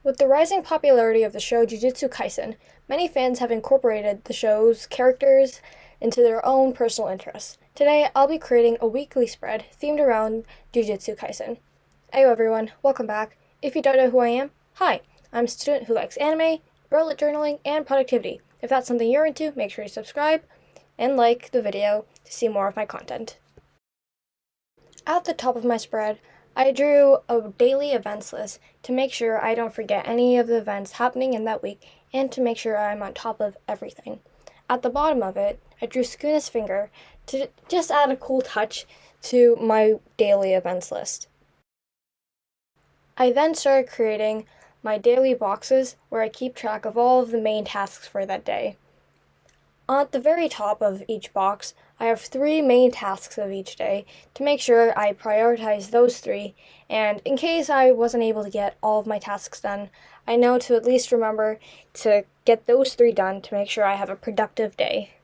With the rising popularity of the show Jujutsu Kaisen, many fans have incorporated the show's characters into their own personal interests. Today, I'll be creating a weekly spread themed around Jujutsu Kaisen. Ayo everyone, welcome back. If you don't know who I am, hi, I'm a student who likes anime, bullet journaling, and productivity. If that's something you're into, make sure you subscribe and like the video to see more of my content. At the top of my spread, I drew a daily events list to make sure I don't forget any of the events happening in that week and to make sure I'm on top of everything. At the bottom of it, I drew Sukuna's finger to just add a cool touch to my daily events list. I then started creating my daily boxes where I keep track of all of the main tasks for that day. At the very top of each box, I have 3 main tasks of each day to make sure I prioritize those 3, and in case I wasn't able to get all of my tasks done, I know to at least remember to get those 3 done to make sure I have a productive day.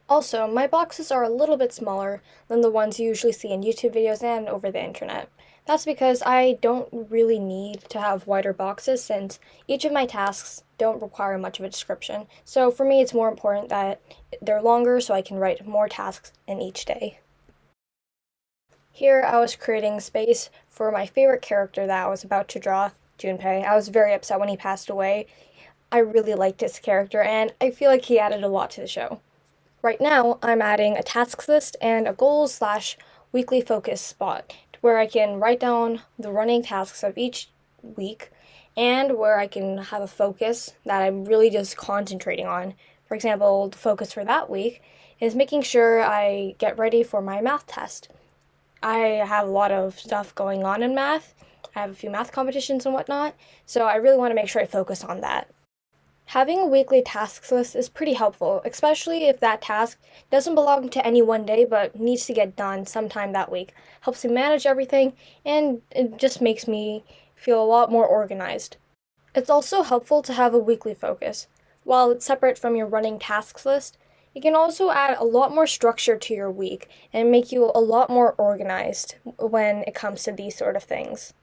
Also, my boxes are a little bit smaller than the ones you usually see in YouTube videos and over the internet. That's because I don't really need to have wider boxes since each of my tasks don't require much of a description. So for me, it's more important that they're longer so I can write more tasks in each day. Here I was creating space for my favorite character that I was about to draw, Junpei. I was very upset when he passed away. I really liked his character and I feel like he added a lot to the show. Right now, I'm adding a tasks list and a goals/weekly focus spot where I can write down the running tasks of each week and where I can have a focus that I'm really just concentrating on. For example, the focus for that week is making sure I get ready for my math test. I have a lot of stuff going on in math. I have a few math competitions and whatnot, so I really want to make sure I focus on that. Having a weekly tasks list is pretty helpful, especially if that task doesn't belong to any one day but needs to get done sometime that week. Helps me manage everything, and it just makes me feel a lot more organized. It's also helpful to have a weekly focus. While it's separate from your running tasks list, it can also add a lot more structure to your week and make you a lot more organized when it comes to these sort of things.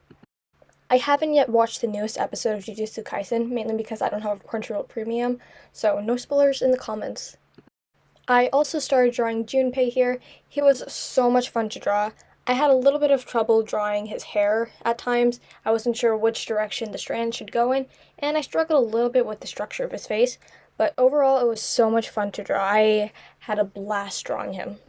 I haven't yet watched the newest episode of Jujutsu Kaisen, mainly because I don't have Crunchyroll Premium, so no spoilers in the comments. I also started drawing Junpei here. He was so much fun to draw. I had a little bit of trouble drawing his hair at times. I wasn't sure which direction the strand should go in, and I struggled a little bit with the structure of his face, but overall it was so much fun to draw. I had a blast drawing him.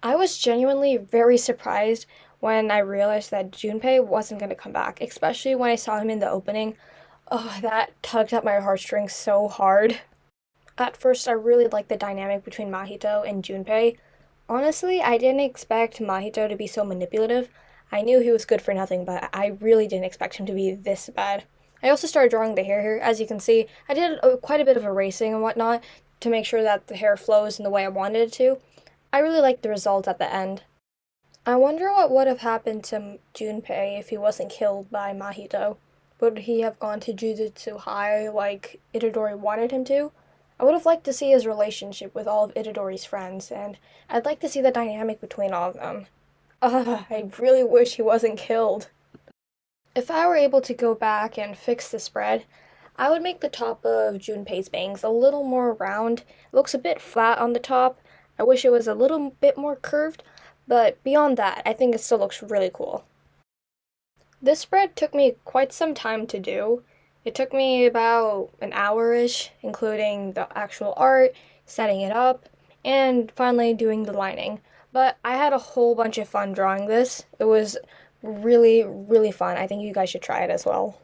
I was genuinely very surprised when I realized that Junpei wasn't going to come back, especially when I saw him in the opening. Oh, that tugged at my heartstrings so hard. At first, I really liked the dynamic between Mahito and Junpei. Honestly, I didn't expect Mahito to be so manipulative. I knew he was good for nothing, but I really didn't expect him to be this bad. I also started drawing the hair here. As you can see, I did quite a bit of erasing and whatnot to make sure that the hair flows in the way I wanted it to. I really liked the result at the end. I wonder what would have happened to Junpei if he wasn't killed by Mahito. Would he have gone to Jujutsu High like Itadori wanted him to? I would have liked to see his relationship with all of Itadori's friends, and I'd like to see the dynamic between all of them. I really wish he wasn't killed. If I were able to go back and fix the spread, I would make the top of Junpei's bangs a little more round. It looks a bit flat on the top. I wish it was a little bit more curved, but beyond that, I think it still looks really cool. This spread took me quite some time to do. It took me about an hour-ish, including the actual art, setting it up, and finally doing the lining. But I had a whole bunch of fun drawing this. It was really, really fun. I think you guys should try it as well.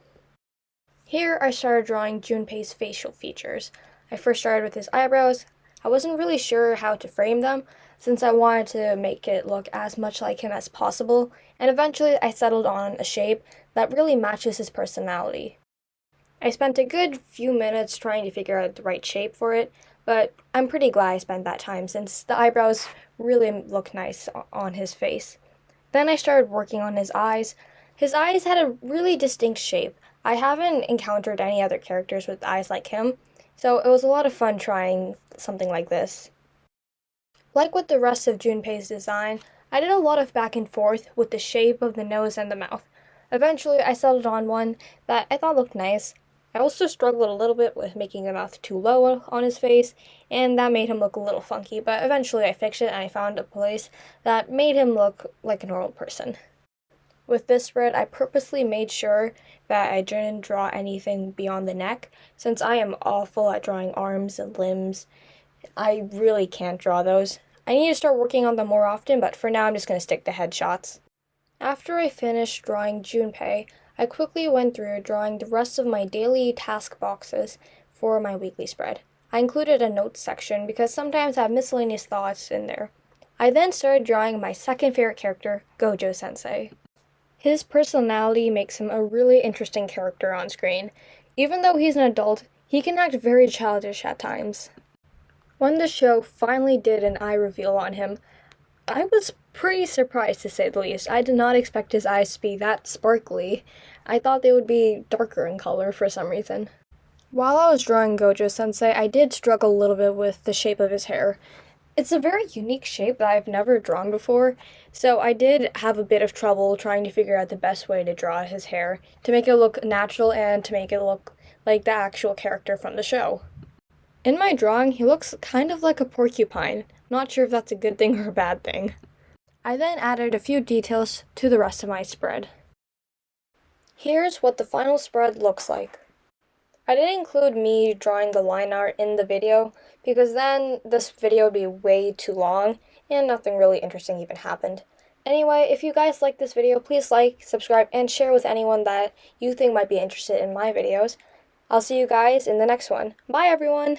Here I started drawing Junpei's facial features. I first started with his eyebrows. I wasn't really sure how to frame them, since I wanted to make it look as much like him as possible, and eventually I settled on a shape that really matches his personality. I spent a good few minutes trying to figure out the right shape for it, but I'm pretty glad I spent that time since the eyebrows really look nice on his face. Then I started working on his eyes. His eyes had a really distinct shape. I haven't encountered any other characters with eyes like him, so it was a lot of fun trying something like this. Like with the rest of Junpei's design, I did a lot of back and forth with the shape of the nose and the mouth. Eventually, I settled on one that I thought looked nice. I also struggled a little bit with making the mouth too low on his face, and that made him look a little funky, but eventually I fixed it and I found a place that made him look like a normal person. With this spread, I purposely made sure that I didn't draw anything beyond the neck, since I am awful at drawing arms and limbs. I really can't draw those. I need to start working on them more often, but for now I'm just going to stick to headshots. After I finished drawing Junpei, I quickly went through drawing the rest of my daily task boxes for my weekly spread. I included a notes section because sometimes I have miscellaneous thoughts in there. I then started drawing my second favorite character, Gojo Sensei. His personality makes him a really interesting character on screen. Even though he's an adult, he can act very childish at times. When the show finally did an eye reveal on him, I was pretty surprised to say the least. I did not expect his eyes to be that sparkly. I thought they would be darker in color for some reason. While I was drawing Gojo Sensei, I did struggle a little bit with the shape of his hair. It's a very unique shape that I've never drawn before, so I did have a bit of trouble trying to figure out the best way to draw his hair to make it look natural and to make it look like the actual character from the show. In my drawing, he looks kind of like a porcupine. Not sure if that's a good thing or a bad thing. I then added a few details to the rest of my spread. Here's what the final spread looks like. I didn't include me drawing the line art in the video because then this video would be way too long and nothing really interesting even happened. Anyway, if you guys like this video, please like, subscribe, and share with anyone that you think might be interested in my videos. I'll see you guys in the next one. Bye everyone!